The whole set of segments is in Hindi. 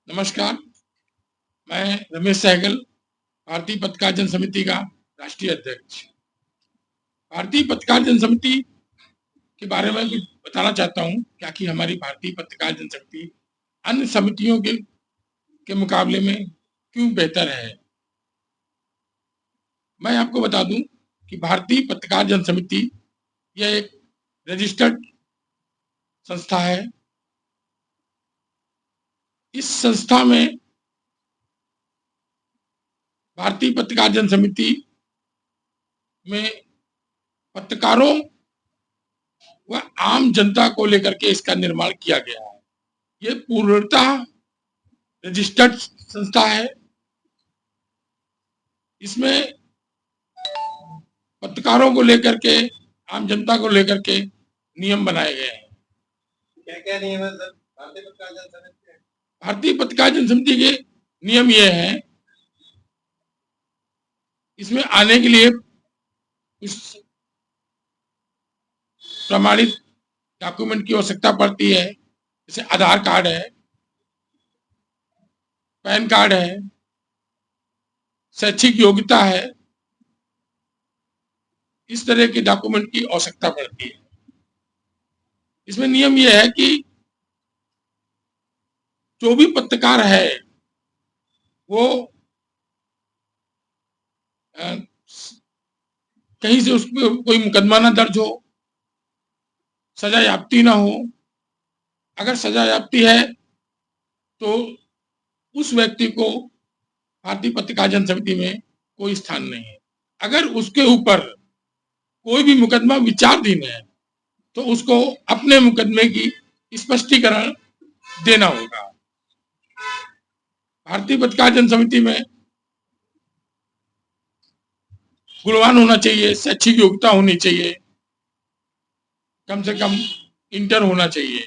नमस्कार, मैं रमेश सहगल, भारतीय पत्रकार जन समिति का राष्ट्रीय अध्यक्ष। भारतीय पत्रकार जन समिति के बारे में कुछ बताना चाहता हूँ, क्या कि हमारी भारतीय पत्रकार जन समिति अन्य समितियों के मुकाबले में क्यों बेहतर है। मैं आपको बता दूं कि भारतीय पत्रकार जन समिति यह एक रजिस्टर्ड संस्था है। इस संस्था में भारतीय पत्रकार जन समिति में पत्रकारों व आम जनता को लेकर के इसका निर्माण किया गया है। ये पूर्णतः रजिस्टर्ड संस्था है। इसमें पत्रकारों को लेकर के, आम जनता को लेकर के नियम बनाए गए हैं। क्या क्या नियम है सर भारतीय पत्रकार जन समिति के? भारतीय पत्रकार जन समिति के नियम ये हैं, इसमें आने के लिए कुछ प्रमाणित डॉक्यूमेंट की आवश्यकता पड़ती है, जैसे आधार कार्ड है, पैन कार्ड है, शैक्षिक योग्यता है। इस तरह के डॉक्यूमेंट की आवश्यकता पड़ती है। इसमें नियम यह है कि जो भी पत्रकार है वो कहीं से उस पर कोई मुकदमा ना दर्ज हो, सजा याफ्ती ना हो। अगर सजा याफ्ती है तो उस व्यक्ति को भारतीय पत्रकार जन समिति में कोई स्थान नहीं है। अगर उसके ऊपर कोई भी मुकदमा विचाराधीन है तो उसको अपने मुकदमे की स्पष्टीकरण देना होगा। भारतीय पत्रकार जन समिति में गुणवान होना चाहिए, शैक्षिक योग्यता होनी चाहिए, कम से कम इंटर होना चाहिए।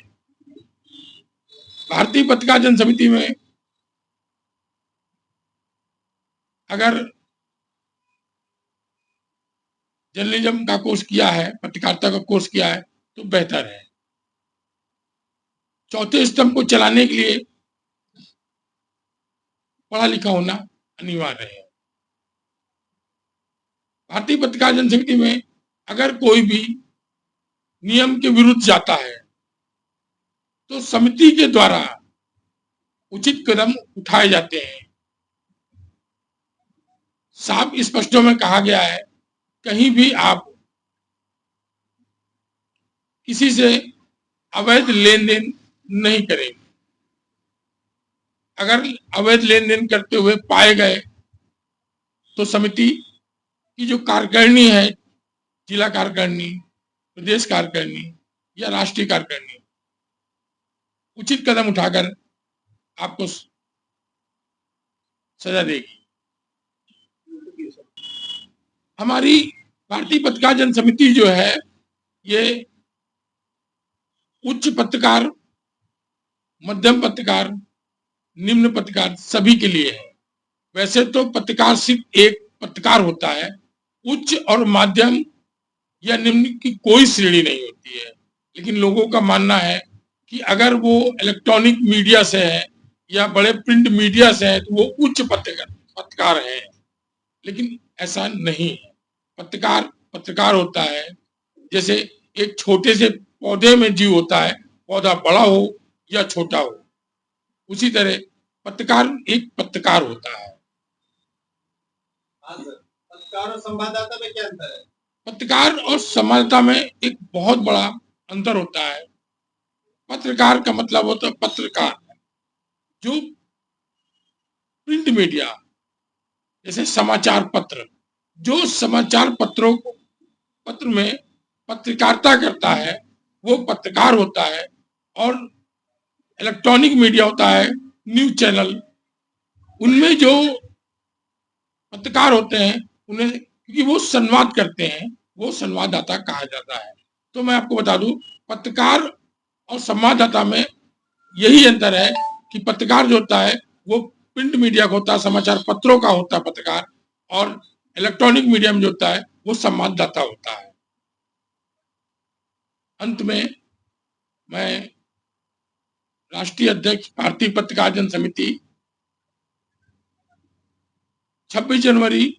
भारतीय पत्रकार जन समिति में अगर जर्नलिज्म का कोर्स किया है, पत्रकारिता का कोर्स किया है तो बेहतर है। चौथे स्तंभ को चलाने के लिए पढ़ा लिखा होना अनिवार्य है। भारतीय पत्रकार जन समिति में अगर कोई भी नियम के विरुद्ध जाता है तो समिति के द्वारा उचित कदम उठाए जाते हैं। साफ स्पष्टों में कहा गया है, कहीं भी आप किसी से अवैध लेन देन नहीं करेंगे। अगर अवैध लेन देन करते हुए पाए गए तो समिति की जो कार्यकारिणी है, जिला कार्यकारिणी, प्रदेश कार्यकारिणी या राष्ट्रीय कार्यकारिणी, उचित कदम उठाकर आपको सजा देगी। हमारी भारतीय पत्रकार जन समिति जो है ये उच्च पत्रकार, मध्यम पत्रकार, निम्न पत्रकार सभी के लिए है। वैसे तो पत्रकार सिर्फ एक पत्रकार होता है, उच्च और माध्यम या निम्न की कोई श्रेणी नहीं होती है। लेकिन लोगों का मानना है कि अगर वो इलेक्ट्रॉनिक मीडिया से है या बड़े प्रिंट मीडिया से है तो वो उच्च पत्रकार है, लेकिन ऐसा नहीं है। पत्रकार पत्रकार होता है, जैसे एक छोटे से पौधे में जीव होता है, पौधा बड़ा हो या छोटा हो, उसी तरह पत्रकार एक पत्रकार होता है। पत्रकार और संवाददाता में क्या अंतर है? पत्रकार और संवाददाता में एक बहुत बड़ा अंतर होता है। पत्रकार का मतलब होता है पत्रकार जो प्रिंट मीडिया, जैसे समाचार पत्र, जो समाचार पत्र में पत्रकारिता करता है वो पत्रकार होता है। और इलेक्ट्रॉनिक मीडिया होता है न्यूज चैनल, उनमें जो पत्रकार होते हैं उन्हें, क्योंकि वो संवाद करते हैं, वो संवाददाता कहा जाता है। तो मैं आपको बता दूं, पत्रकार और संवाददाता में यही अंतर है कि पत्रकार जो होता है वो प्रिंट मीडिया का होता है, समाचार पत्रों का होता है पत्रकार, और इलेक्ट्रॉनिक मीडिया में जो होता है वो संवाददाता होता है। अंत में मैं राष्ट्रीय अध्यक्ष भारतीय पत्रकार जन समिति 26 जनवरी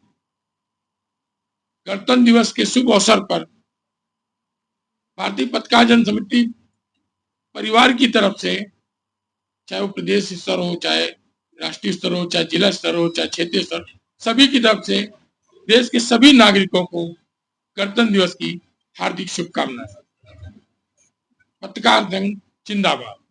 गणतंत्र दिवस के शुभ अवसर पर भारतीय पत्रकार जन समिति परिवार की तरफ से, चाहे वो प्रदेश स्तर हो, चाहे राष्ट्रीय स्तर हो, चाहे जिला स्तर हो, चाहे क्षेत्रीय स्तर, सभी की तरफ से देश के सभी नागरिकों को गणतंत्र दिवस की हार्दिक शुभकामनाएं। पत्रकार संघ जिंदाबाद।